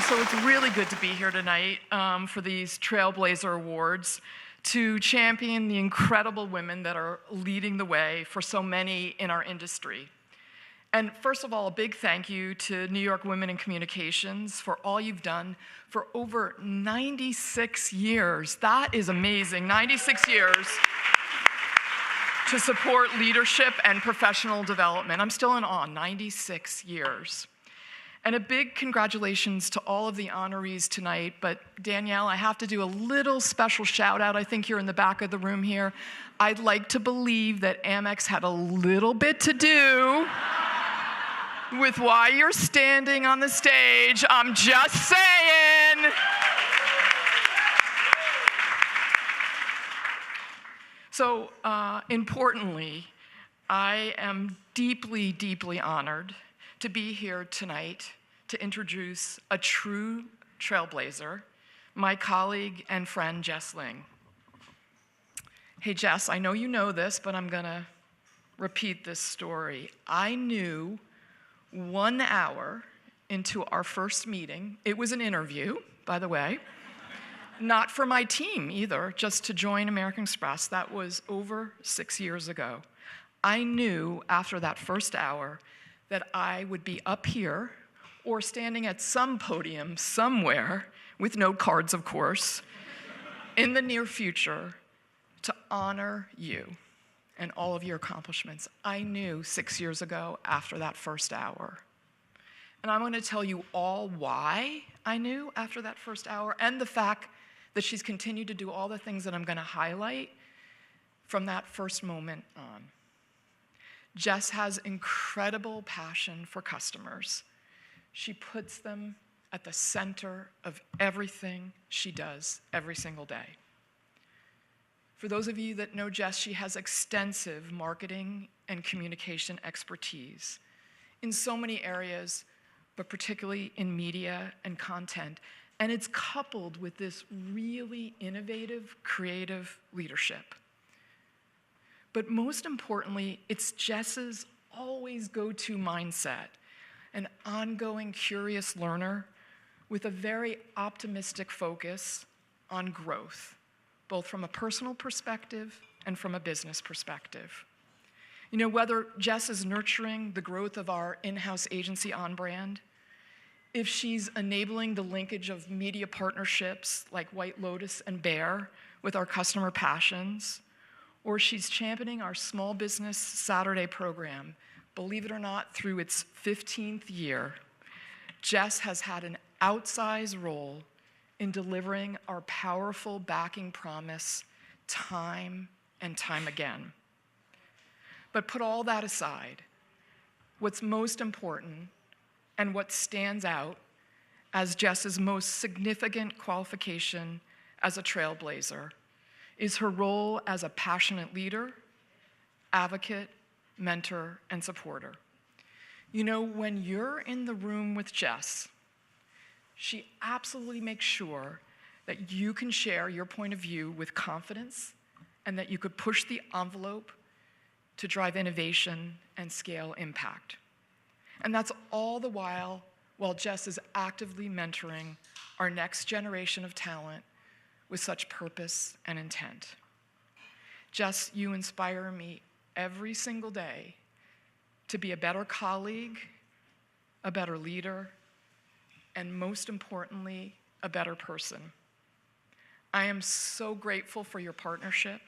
So it's really good to be here tonight for these Trailblazer Awards to champion the incredible women that are leading the way for so many in our industry. And first of all, a big thank you to New York Women in Communications for all you've done for over 96 years. That is amazing, 96 years to support leadership and professional development. I'm still in awe, 96 years. And a big congratulations to all of the honorees tonight, but Danielle, I have to do a little special shout out. I think you're in the back of the room here. I'd like to believe that Amex had a little bit to do with why you're standing on the stage. I'm just saying. So, importantly, I am deeply, deeply honored to be here tonight to introduce a true trailblazer, my colleague and friend, Jess Ling. Hey, Jess, I know you know this, but I'm gonna repeat this story. I knew 1 hour into our first meeting, it was an interview, by the way, not for my team either, just to join American Express. That was over 6 years ago. I knew after that first hour that I would be up here or standing at some podium somewhere, with note cards, of course, in the near future to honor you and all of your accomplishments. I knew 6 years ago after that first hour. And I'm going to tell you all why I knew after that first hour, and the fact that she's continued to do all the things that I'm going to highlight from that first moment on. Jess has incredible passion for customers. She puts them at the center of everything she does every single day. For those of you that know Jess, she has extensive marketing and communication expertise in so many areas, but particularly in media and content. And it's coupled with this really innovative, creative leadership. But most importantly, it's Jess's always go-to mindset, an ongoing curious learner with a very optimistic focus on growth, both from a personal perspective and from a business perspective. You know, whether Jess is nurturing the growth of our in-house agency On Brand, if she's enabling the linkage of media partnerships like White Lotus and Bear with our customer passions, or she's championing our Small Business Saturday program, believe it or not, through its 15th year, Jess has had an outsized role in delivering our powerful backing promise time and time again. But put all that aside, what's most important and what stands out as Jess's most significant qualification as a trailblazer is her role as a passionate leader, advocate, mentor, and supporter. You know, when you're in the room with Jess, she absolutely makes sure that you can share your point of view with confidence and that you could push the envelope to drive innovation and scale impact. And that's all the while Jess is actively mentoring our next generation of talent with such purpose and intent. Jess, you inspire me every single day to be a better colleague, a better leader, and most importantly, a better person. I am so grateful for your partnership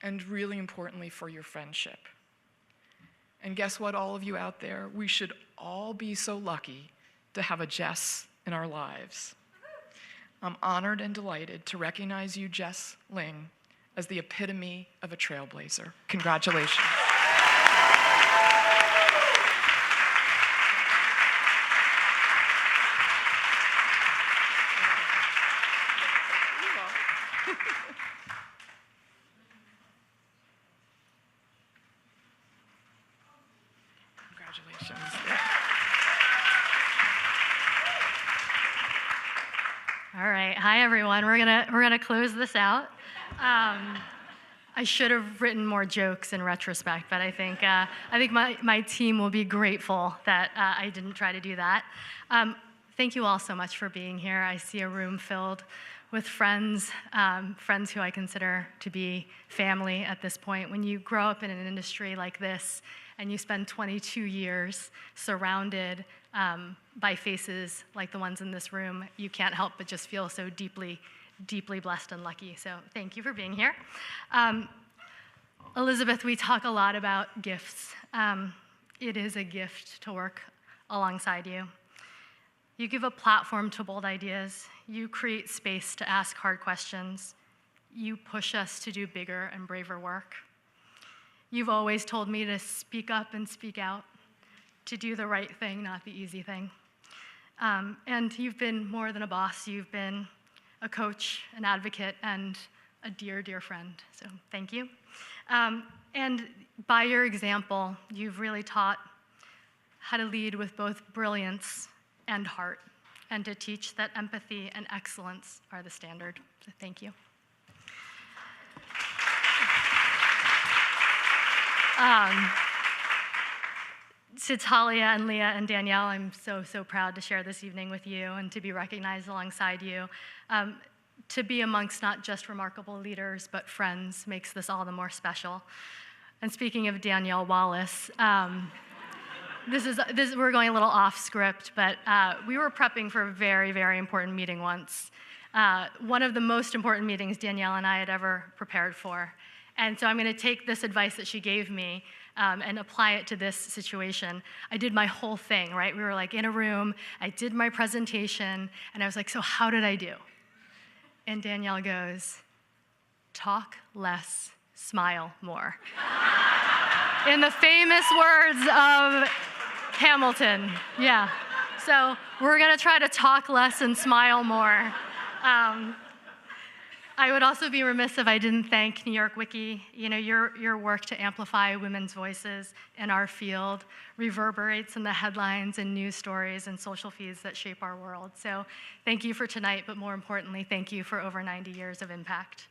and really importantly for your friendship. And guess what, all of you out there? We should all be so lucky to have a Jess in our lives. I'm honored and delighted to recognize you, Jess Ling, as the epitome of a trailblazer. Congratulations. Congratulations. All right, hi everyone. We're gonna close this out. I should have written more jokes in retrospect, but I think my team will be grateful that I didn't try to do that. thank you all so much for being here. I see a room filled with friends, friends who I consider to be family at this point. When you grow up in an industry like this and you spend 22 years surrounded by faces like the ones in this room, you can't help but just feel so deeply, deeply blessed and lucky. So thank you for being here. Elizabeth, we talk a lot about gifts. It is a gift to work alongside you. You give a platform to bold ideas. You create space to ask hard questions. You push us to do bigger and braver work. You've always told me to speak up and speak out, to do the right thing, not the easy thing. And you've been more than a boss. You've been a coach, an advocate, and a dear, dear friend. So thank you. And by your example, you've really taught how to lead with both brilliance and heart, and to teach that empathy and excellence are the standard. So thank you. To Talia and Leah and Danielle, I'm so, so proud to share this evening with you and to be recognized alongside you. To be amongst not just remarkable leaders, but friends makes this all the more special. And speaking of Danielle Wallace, we're going a little off script, but we were prepping for a very, very important meeting once. One of the most important meetings Danielle and I had ever prepared for. And so I'm going to take this advice that she gave me and apply it to this situation. I did my whole thing, right? We were like in a room, I did my presentation, and I was like, so how did I do? And Danielle goes, talk less, smile more. In the famous words of Hamilton, yeah. So we're gonna try to talk less and smile more. I would also be remiss if I didn't thank NYWICI. You know, your work to amplify women's voices in our field reverberates in the headlines and news stories and social feeds that shape our world. So thank you for tonight, but more importantly, thank you for over 90 years of impact.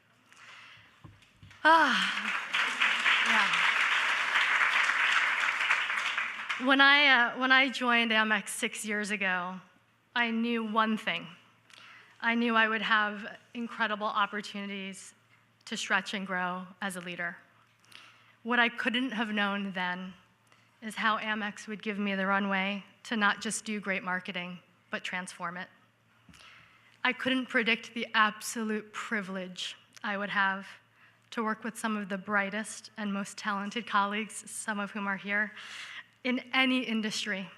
Yeah. When I joined Amex 6 years ago, I knew one thing. I knew I would have incredible opportunities to stretch and grow as a leader. What I couldn't have known then is how Amex would give me the runway to not just do great marketing, but transform it. I couldn't predict the absolute privilege I would have to work with some of the brightest and most talented colleagues, some of whom are here, in any industry,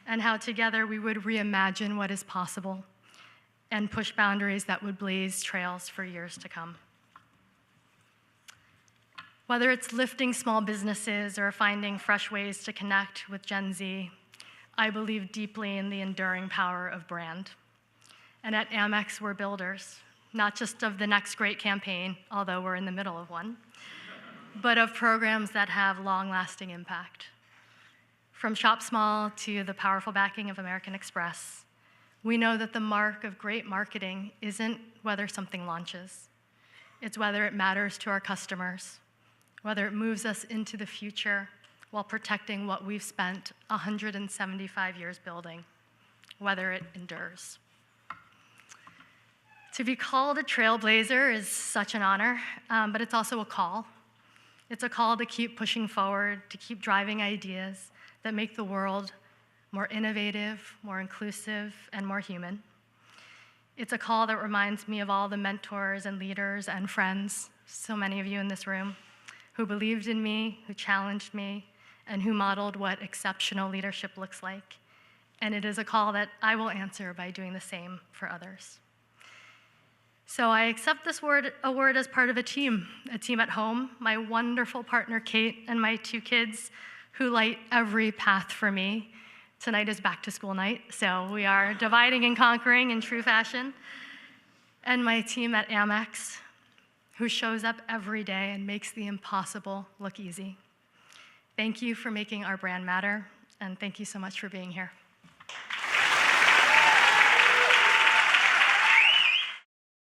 and how together we would reimagine what is possible and push boundaries that would blaze trails for years to come. Whether it's lifting small businesses or finding fresh ways to connect with Gen Z, I believe deeply in the enduring power of brand. And at Amex, we're builders, not just of the next great campaign, although we're in the middle of one, but of programs that have long-lasting impact. From Shop Small to the powerful backing of American Express, we know that the mark of great marketing isn't whether something launches. It's whether it matters to our customers, whether it moves us into the future while protecting what we've spent 175 years building, whether it endures. To be called a trailblazer is such an honor, but it's also a call. It's a call to keep pushing forward, to keep driving ideas that make the world more innovative, more inclusive, and more human. It's a call that reminds me of all the mentors and leaders and friends, so many of you in this room, who believed in me, who challenged me, and who modeled what exceptional leadership looks like. And it is a call that I will answer by doing the same for others. So I accept this award as part of a team at home, my wonderful partner, Kate, and my 2 kids who light every path for me. Tonight is back to school night, so we are dividing and conquering in true fashion. And my team at Amex, who shows up every day and makes the impossible look easy. Thank you for making our brand matter, and thank you so much for being here.